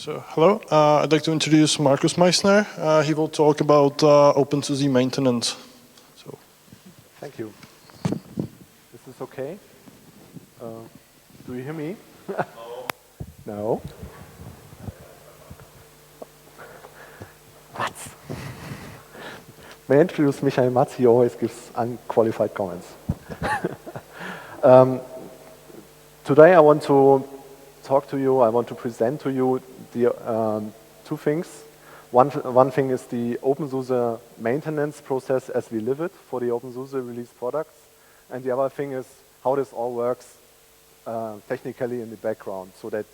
So, hello. I'd like to introduce Markus Meissner. He will talk about openSUSE maintenance. So, thank you. Is this okay? Do you hear me? No. Mats. May I introduce Michael Mats? He always gives unqualified comments. Today I want to talk to you, I want to present to you the two things. One thing is the openSUSE maintenance process as we live it for the openSUSE release products. And the other thing is how this all works technically in the background so that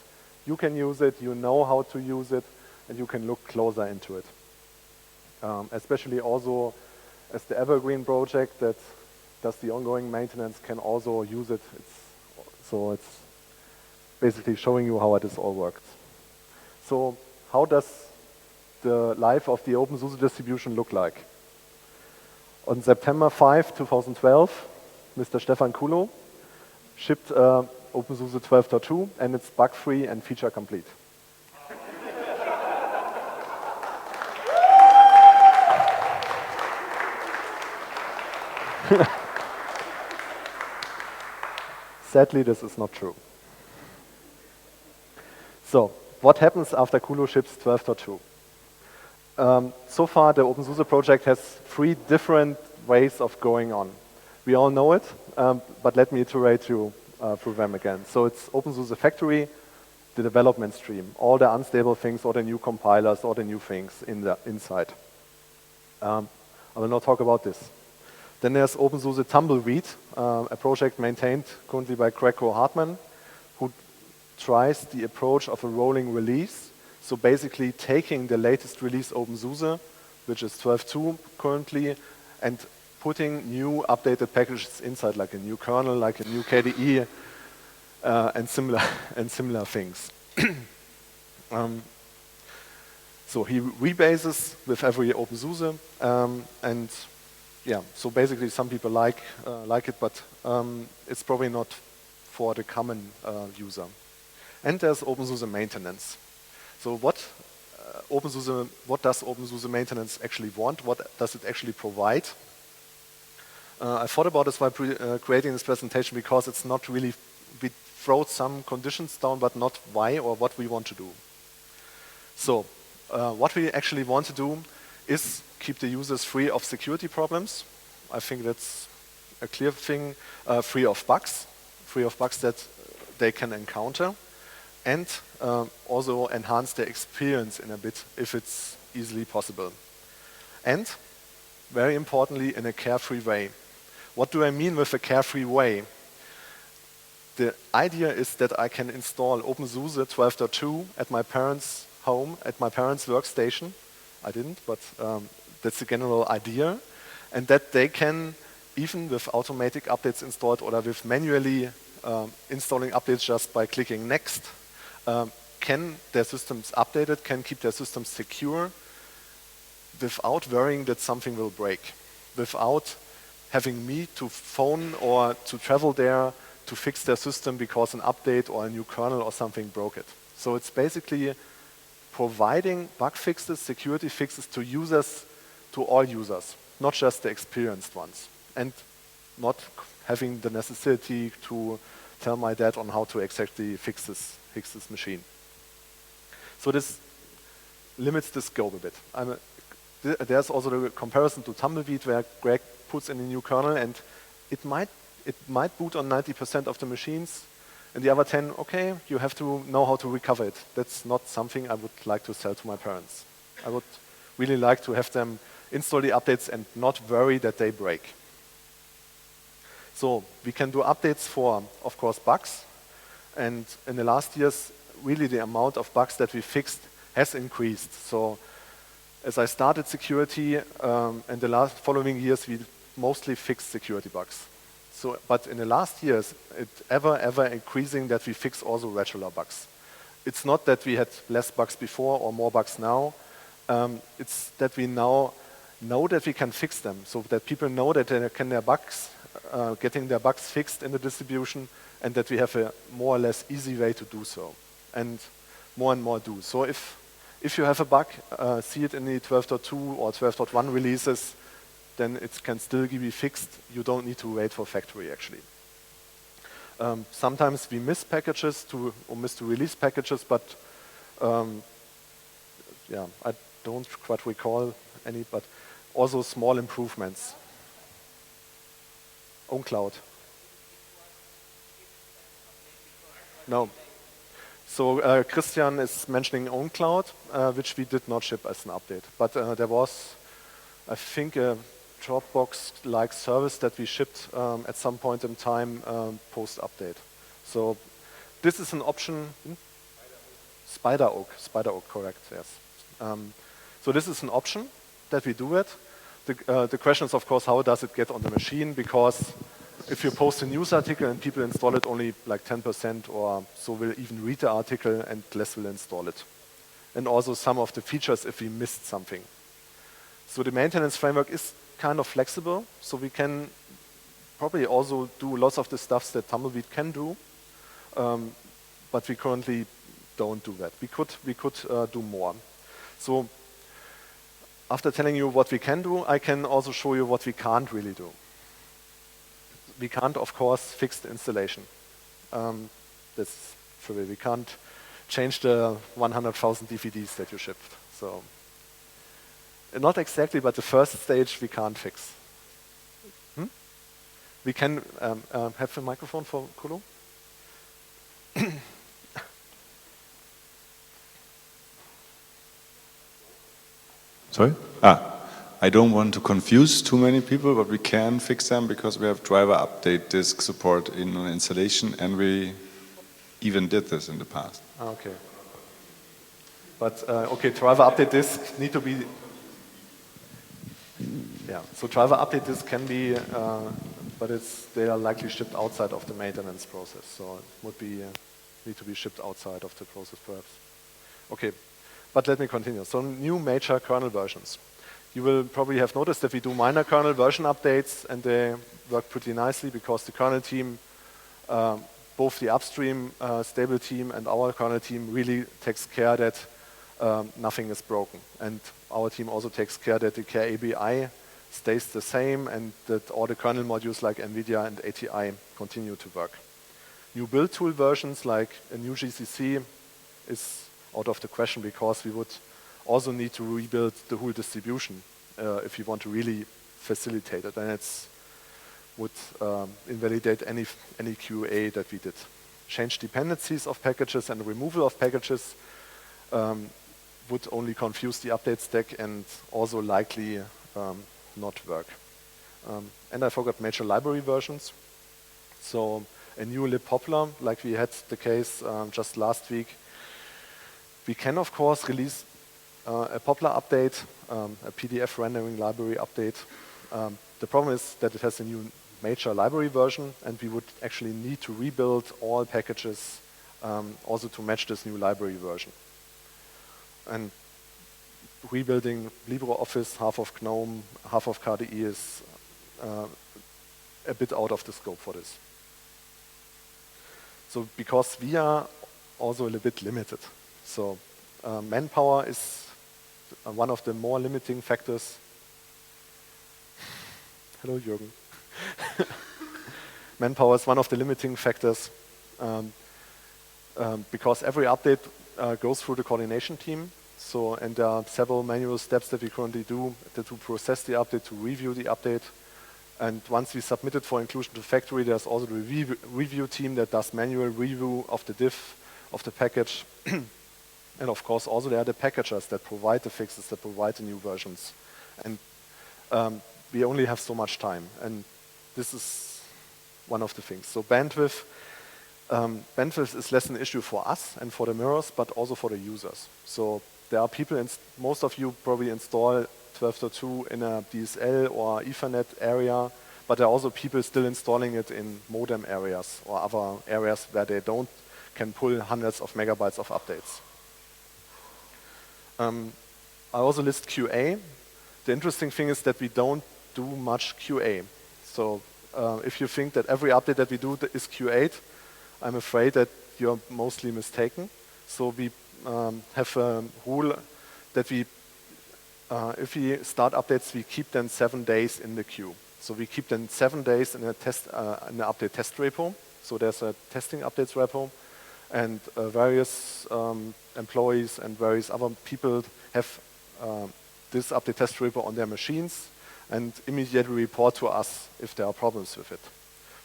you can use it, you know how to use it, and you can look closer into it. Especially also as the Evergreen project that does the ongoing maintenance can also use it. So it's basically showing you how it all works. So how does the life of the openSUSE distribution look like? On September 5, 2012, Mr. Stefan Kulo shipped openSUSE 12.2 and it's bug-free and feature complete. Sadly, this is not true. So, what happens after Kulo ships 12.2? So far, the openSUSE project has 3 different ways of going on. We all know it, but let me iterate you through them again. So it's openSUSE factory, the development stream, all the unstable things, all the new compilers, all the new things inside. I will not talk about this. Then there's openSUSE Tumbleweed, a project maintained currently by Greco Hartman, who tries the approach of a rolling release. So basically taking the latest release openSUSE, which is 12.2 currently, and putting new updated packages inside, like a new kernel, like a new KDE, and similar things. So he rebases with every openSUSE, and yeah, so basically some people like it, but it's probably not for the common user. And there's openSUSE maintenance. So what does openSUSE maintenance actually want? What does it actually provide? I thought about this while creating this presentation because it's not really, we throw some conditions down, but not why or what we want to do. So what we actually want to do is keep the users free of security problems. I think that's a clear thing. Free of bugs that they can encounter, and also enhance their experience in a bit if it's easily possible. And very importantly, in a carefree way. What do I mean with a carefree way? The idea is that I can install openSUSE 12.2 at my parents' home, at my parents' workstation. I didn't, but that's the general idea. And that they can, even with automatic updates installed or with manually installing updates just by clicking next, can their systems updated, can keep their systems secure without worrying that something will break, without having me to phone or to travel there to fix their system because an update or a new kernel or something broke it. So it's basically providing bug fixes, security fixes to users, to all users, not just the experienced ones, and not having the necessity to tell my dad on how to exactly fix this machine. So this limits the scope a bit. There's also the comparison to Tumbleweed where Greg puts in a new kernel and it might boot on 90% of the machines, and the other 10, okay, you have to know how to recover it. That's not something I would like to sell to my parents. I would really like to have them install the updates and not worry that they break. So we can do updates for, of course, bugs. And in the last years, really the amount of bugs that we fixed has increased. So as I started security, in the following years, we mostly fixed security bugs. So, but in the last years, it's ever increasing that we fix also regular bugs. It's not that we had less bugs before or more bugs now. It's that we now know that we can fix them, so that people know that they can getting their bugs fixed in the distribution, and that we have a more or less easy way to do so. And more and more do. So if you have a bug, see it in the 12.2 or 12.1 releases, then it can still be fixed. You don't need to wait for factory, actually. Sometimes we miss packages or miss to release packages, but yeah, I don't quite recall any, but also small improvements. OwnCloud. No. So Christian is mentioning OwnCloud, which we did not ship as an update. But there was, I think, a Dropbox-like service that we shipped at some point in time post-update. So this is an option. SpiderOak, correct, yes. So this is an option that we do it. The question is, of course, how does it get on the machine? Because if you post a news article and people install it, only like 10% or so will even read the article and less will install it. And also some of the features if we missed something. So the maintenance framework is kind of flexible, so we can probably also do lots of the stuff that Tumbleweed can do, but we currently don't do that. We could do more. So after telling you what we can do, I can also show you what we can't really do. We can't, of course, fix the installation. That's true. We can't change the 100,000 DVDs that you shipped. So not exactly, but the first stage we can't fix. We can have a microphone for Kolo? Sorry? I don't want to confuse too many people, but we can fix them because we have driver update disk support in an installation, and we even did this in the past. Okay. But, okay, driver update disk need to be... Yeah, so driver update disk can be, but they are likely shipped outside of the maintenance process, so it would be need to be shipped outside of the process perhaps. Okay, but let me continue. So new major kernel versions. You will probably have noticed that we do minor kernel version updates, and they work pretty nicely because the kernel team, both the upstream stable team and our kernel team really takes care that nothing is broken. And our team also takes care that the care ABI stays the same and that all the kernel modules like NVIDIA and ATI continue to work. New build tool versions like a new GCC is out of the question because we would also need to rebuild the whole distribution if you want to really facilitate it, and it would invalidate any QA that we did. Change dependencies of packages and removal of packages would only confuse the update stack and also likely not work. And I forgot major library versions. So a new libpoppler, like we had the case just last week. We can, of course, release a Poppler update, a PDF rendering library update. The problem is that it has a new major library version, and we would actually need to rebuild all packages also to match this new library version. And rebuilding LibreOffice, half of GNOME, half of KDE is a bit out of the scope for this. So because we are also a little bit limited. So manpower is one of the more limiting factors. Hello, Jürgen. Manpower is one of the limiting factors because every update goes through the coordination team. So, and there are several manual steps that we currently do to process the update, to review the update. And once we submit it for inclusion to factory, there's also the review team that does manual review of the diff, of the package. And of course, also there are the packagers that provide the fixes, that provide the new versions. And we only have so much time. And this is one of the things. So bandwidth is less an issue for us and for the mirrors, but also for the users. So there are people, most of you probably install 12.2 in a DSL or Ethernet area, but there are also people still installing it in modem areas or other areas where they can pull hundreds of megabytes of updates. I also list QA. The interesting thing is that we don't do much QA. So if you think that every update that we do is QA'd, I'm afraid that you're mostly mistaken. So we have a rule that if we start updates, we keep them 7 days in the queue. So we keep them 7 days in a in the update test repo. So there's a testing updates repo, and various employees and various other people have this update test repo on their machines and immediately report to us if there are problems with it.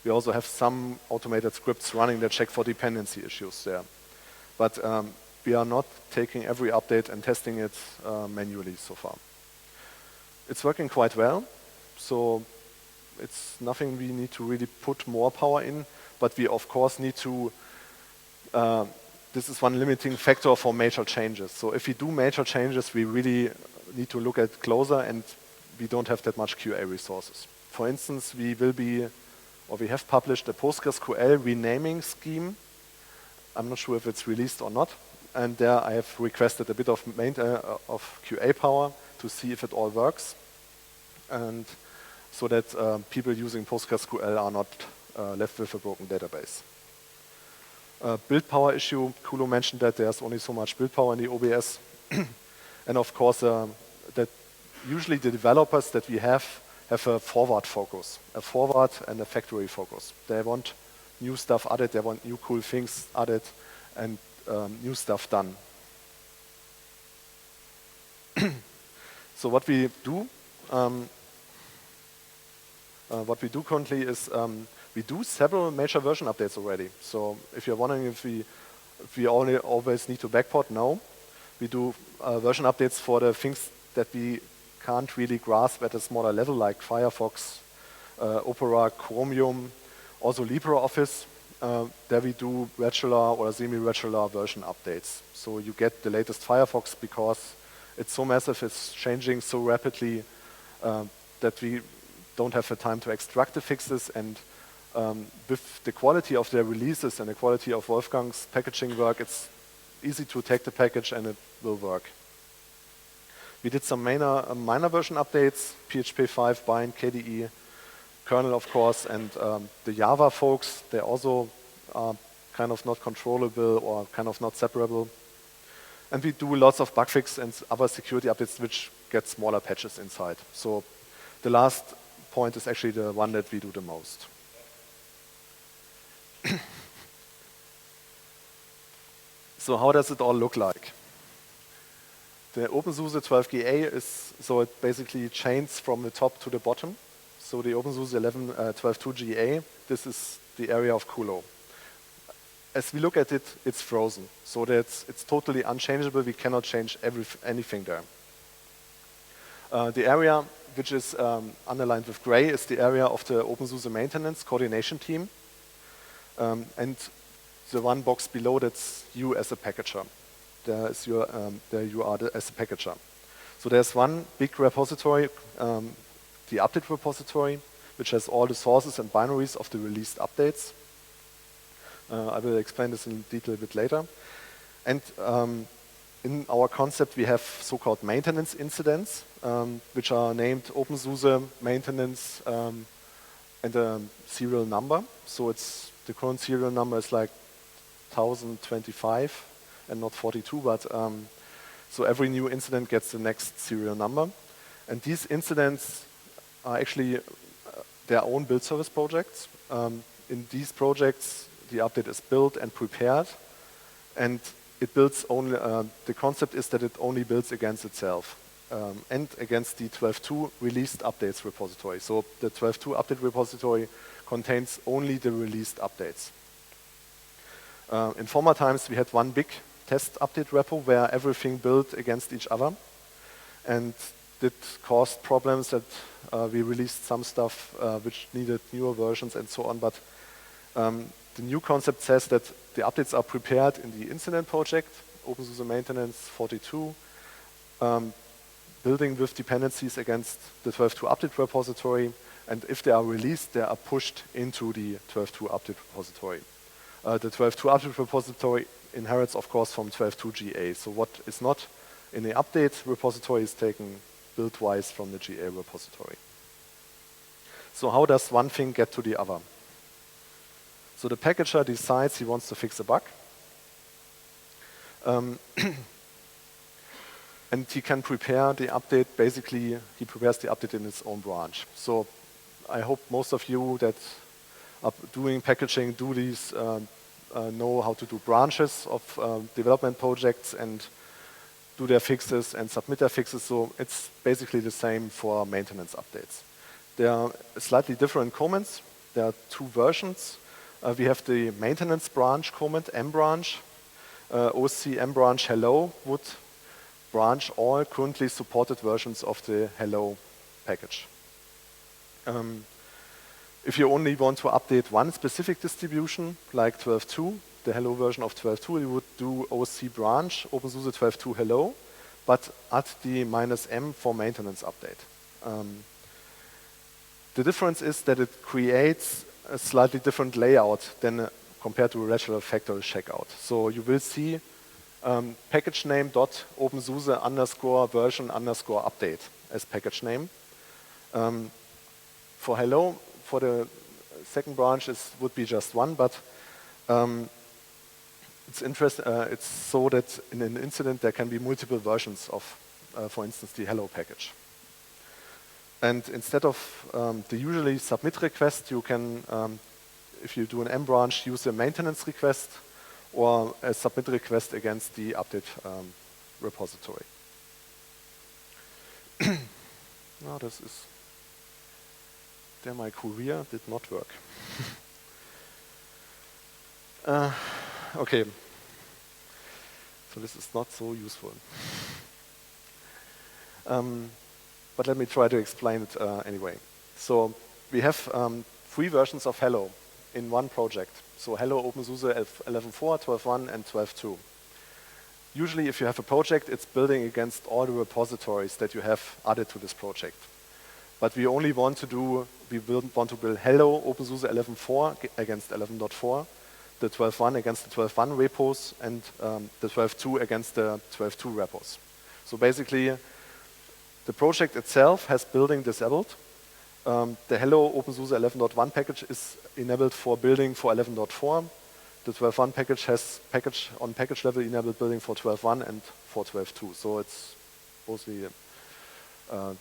We also have some automated scripts running that check for dependency issues there. But we are not taking every update and testing it manually so far. It's working quite well, so it's nothing we need to really put more power in, but we of course need to, this is one limiting factor for major changes. So if we do major changes, we really need to look at closer, and we don't have that much QA resources. For instance, we have published a PostgreSQL renaming scheme. I'm not sure if it's released or not. And there I have requested a bit of QA power to see if it all works, and so that people using PostgreSQL are not left with a broken database. Build power issue, Kulo mentioned that there's only so much build power in the OBS. And of course, that usually the developers that we have a forward focus, a forward and a factory focus. They want new stuff added, they want new cool things added, and new stuff done. So what we do currently is we do several major version updates already. So if you're wondering if we only always need to backport, no. We do version updates for the things that we can't really grasp at a smaller level, like Firefox, Opera, Chromium, also LibreOffice. There we do regular or semi-regular version updates. So you get the latest Firefox because it's so massive, it's changing so rapidly that we don't have the time to extract the fixes, and with the quality of their releases and the quality of Wolfgang's packaging work, it's easy to take the package and it will work. We did some minor version updates, PHP 5, Bind, KDE, Kernel, of course, and the Java folks, they also are kind of not controllable or kind of not separable. And we do lots of bugfix and other security updates which get smaller patches inside. So the last point is actually the one that we do the most. So how does it all look like? The openSUSE 12GA is, so it basically chains from the top to the bottom. So the openSUSE 12.2 GA, this is the area of Kulo. As we look at it, it's frozen. So that it's totally unchangeable. We cannot change anything there. The area which is underlined with gray is the area of the openSUSE maintenance coordination team. And the one box below, that's you as a packager. There you are as a packager. So there's one big repository, the update repository, which has all the sources and binaries of the released updates. I will explain this in detail a bit later. And in our concept, we have so-called maintenance incidents, which are named openSUSE maintenance and a serial number. So the current serial number is like 1025 and not 42, but so every new incident gets the next serial number. And these incidents are actually their own build service projects. In these projects, the update is built and prepared, and it builds only, the concept is that it only builds against itself and against the 12.2 released updates repository. So the 12.2 update repository contains only the released updates. In former times, we had one big test update repo where everything built against each other, and it caused problems that we released some stuff which needed newer versions and so on, but the new concept says that the updates are prepared in the incident project, openSUSE maintenance 42, building with dependencies against the 12.2 update repository, and if they are released, they are pushed into the 12.2 update repository. The 12.2 update repository inherits, of course, from 12.2 GA. So what is not in the update repository is taken build-wise from the GA repository. So how does one thing get to the other? So the packager decides he wants to fix a bug. And he can prepare the update, basically, he prepares the update in its own branch. So I hope most of you that are doing packaging do these, know how to do branches of development projects and do their fixes and submit their fixes. So it's basically the same for maintenance updates. There are slightly different comments. There are two versions. We have the maintenance branch comment, mbranch. OC mbranch hello would branch all currently supported versions of the hello package. If you only want to update one specific distribution, like 12.2, the hello version of 12.2, you would do OC branch, openSUSE 12.2 hello, but add the -m for maintenance update. The difference is that it creates a slightly different layout than compared to a regular factory checkout. So you will see package name dot openSUSE underscore version underscore update as package name. For hello, for the second branch, it would be just one, but it's so that in an incident there can be multiple versions of, for instance, the hello package. And instead of the usually submit request, you can, if you do an mbranch, use a maintenance request or a submit request against the update repository. Now this is, there my career did not work. Okay, so this is not so useful. But let me try to explain it anyway. So we have 3 versions of hello in one project. So hello openSUSE 11.4, 12.1, and 12.2. Usually if you have a project, it's building against all the repositories that you have added to this project. But we only want to do, want to build hello openSUSE 11.4 against 11.4, the 12.1 against the 12.1 repos, and the 12.2 against the 12.2 repos. So basically, the project itself has building disabled. The hello openSUSE 11.1 package is enabled for building for 11.4. The 12.1 package has on package level enabled building for 12.1 and for 12.2. So it's mostly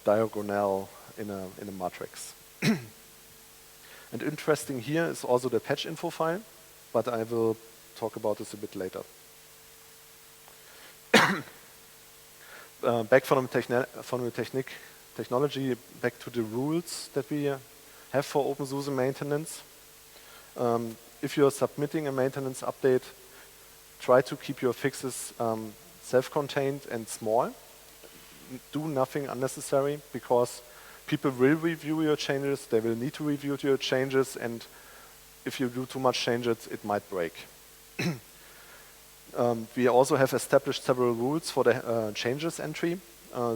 diagonal in a matrix. And interesting here is also the patch info file, but I will talk about this a bit later. Back from the technology, back to the rules that we have for openSUSE maintenance. If you're submitting a maintenance update, try to keep your fixes self-contained and small. Do nothing unnecessary, because people will review your changes, they will need to review your changes, and if you do too much changes, it might break. We also have established several rules for the changes entry,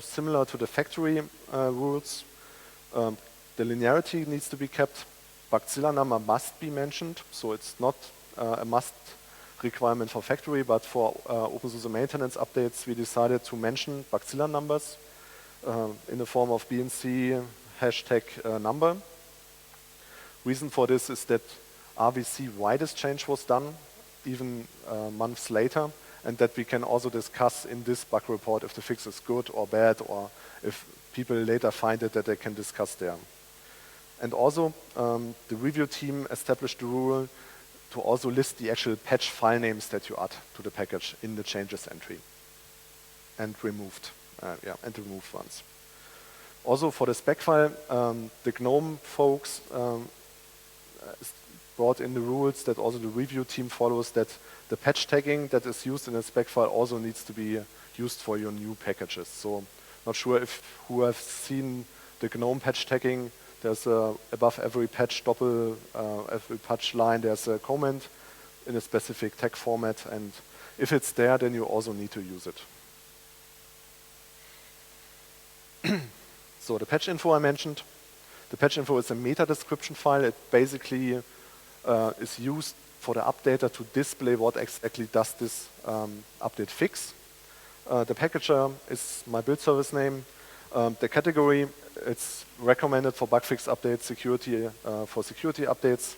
similar to the factory rules. The linearity needs to be kept. Bugzilla number must be mentioned, so it's not a must requirement for factory, but for openSUSE maintenance updates, we decided to mention Bugzilla numbers in the form of BNC hashtag number. Reason for this is that we see why this change was done, even months later, and that we can also discuss in this bug report if the fix is good or bad, or if people later find it, that they can discuss there. And also, the review team established the rule to also list the actual patch file names that you add to the package in the changes entry, and removed ones. Also, for the spec file, the GNOME folks brought in the rules that also the review team follows, that the patch tagging that is used in the spec file also needs to be used for your new packages. So, not sure if who have seen the GNOME patch tagging. There's above every patch every patch line, there's a comment in a specific tag format, and if it's there, then you also need to use it. So the patch info I mentioned. The patch info is a meta description file. It basically is used for the updater to display what exactly does this update fix. The packager is my build service name. The category, it's recommended for bugfix updates, security for security updates.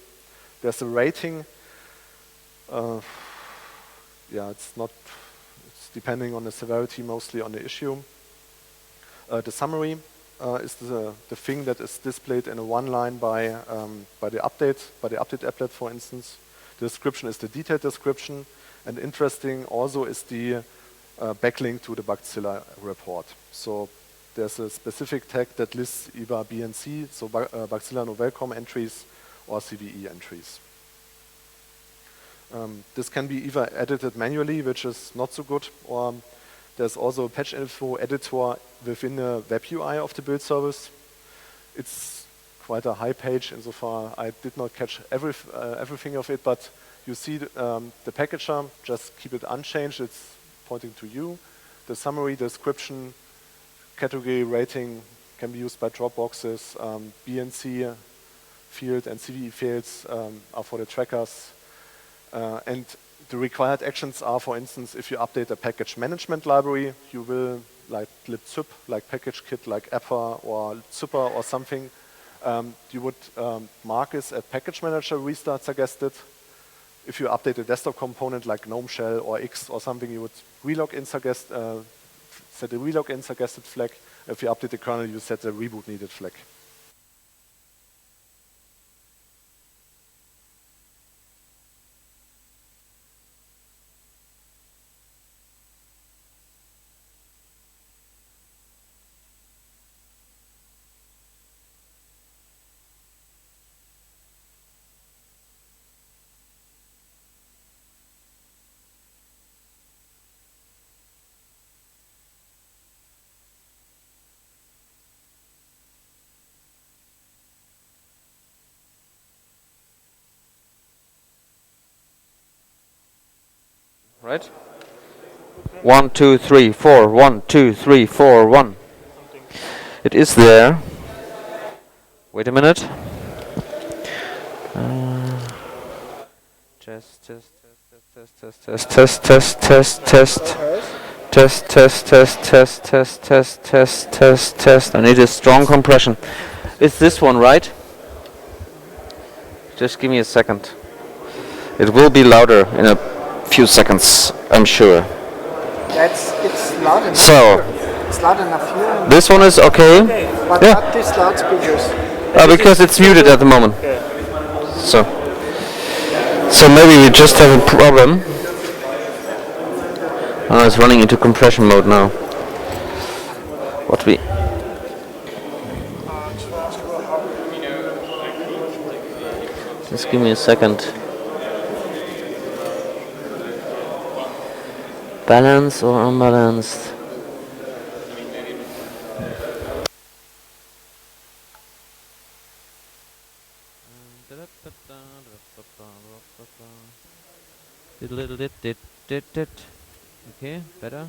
There's a rating. Yeah, it's not It's depending on the severity, mostly on the issue. The summary is the thing that is displayed in a one line by the update applet, for instance. The description is the detailed description, and interesting also is the backlink to the bugzilla report. So there's a specific tag that lists either B and C, so bugzilla no welcome entries or CVE entries. This can be either edited manually, which is not so good, or there's also a patch info editor within the web UI of the build service. It's quite a high page insofar I did not catch everything of it, but you see the packager, just keep it unchanged, it's pointing to you. The summary, description, category, rating can be used by drop boxes. B and C field and CVE fields are for the trackers. And the required actions are, for instance, if you update a package management library, you will, like libzyp, like package kit, like appa or zypper or something, you would mark this at package manager restart suggested. If you update a desktop component like GNOME shell or X or something, you would relog in set a relog in suggested flag. If you update the kernel, you set the reboot needed flag. Right? 1, 2, 3, 4. 1, 2, 3, 4, 1. It is there. Wait a minute. Test, test, test, test, test, test, test, test, test, test, test, test, test, test, test, test, test. I need a strong compression. It's this one, right? Just give me a second. It will be louder in a few seconds, I'm sure. It's loud enough. So, It's loud enough here. this one is okay. But Yeah. not these loudspeakers. Because it's muted at the moment. So maybe we just have a problem. Oh, it's running into compression mode now. Just give me a second. Balanced or unbalanced? Okay, better.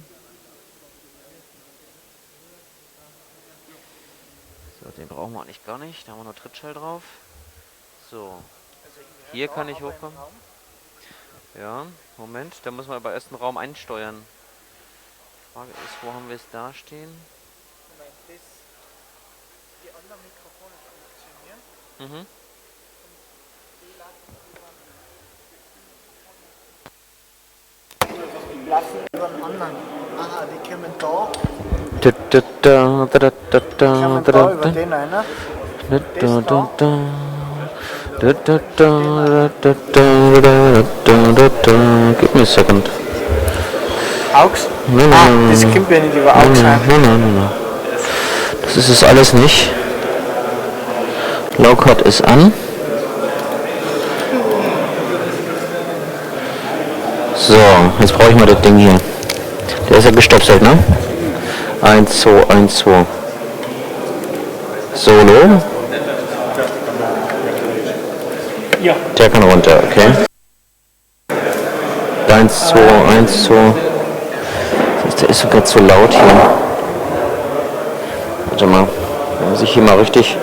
So, den brauchen wir eigentlich gar nicht. Da haben wir noch Trittschall drauf. So, hier kann ich hochkommen. Ja, Moment, da muss man aber erst einen Raum einsteuern. Die Frage ist, wo haben wir es da stehen? Die anderen Mikrofone funktionieren. Mhm. Die lassen über den anderen. Aha, die kommen da. Die kommen da über den einer. Give me a second. AUX? Nein. Das kommt ja nicht über AUX rein. Nein. Das ist es alles nicht. Lowcut ist an. So, jetzt brauche ich mal das Ding hier. Der ist ja gestöpselt, ne? 1, 2, 1, 2. Solo. Ja. Der kann runter, okay. 1, 2, 1, 2. Der ist sogar zu laut hier. Warte mal. Da muss ich hier mal richtig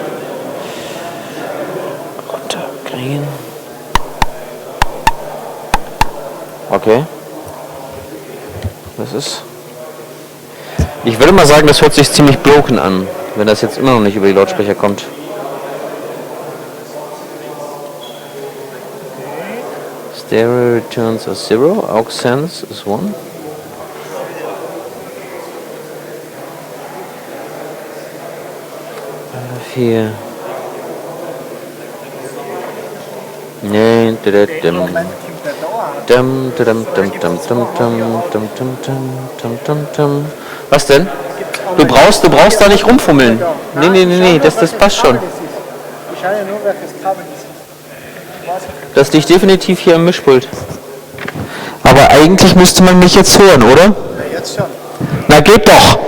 runterkriegen. Okay. Das ist... Ich würde mal sagen, das hört sich ziemlich broken an, wenn das jetzt immer noch nicht über die Lautsprecher kommt. Stereo returns are 0, aux sense is 1. Hier. Nee, Im Moment kommt der da. Was denn? Du brauchst da nicht rumfummeln. Nee, das passt schon. Ich schaue ja nur, welches Kabel das ist. Das liegt definitiv hier im Mischpult. Aber eigentlich müsste man mich jetzt hören, oder? Ja, jetzt schon. Na geht doch!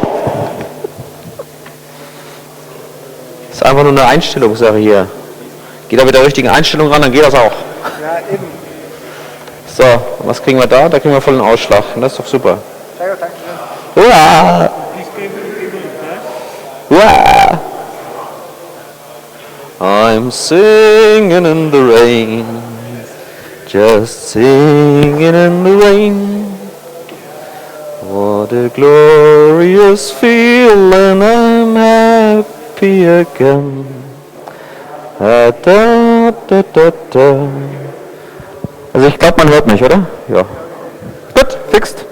Das ist einfach nur eine Einstellungssache hier. Geht da mit der richtigen Einstellung ran, dann geht das auch. Ja, eben. So, was kriegen wir da? Da kriegen wir vollen Ausschlag. Und das ist doch super. Sehr gut, danke schön. Uah! Uah! I'm singing in the rain, just singing in the rain. What a glorious feeling, I'm happy again. Da, da, da, da, da. Also ich glaube, man hört mich, oder? Ja. Gut, fixt.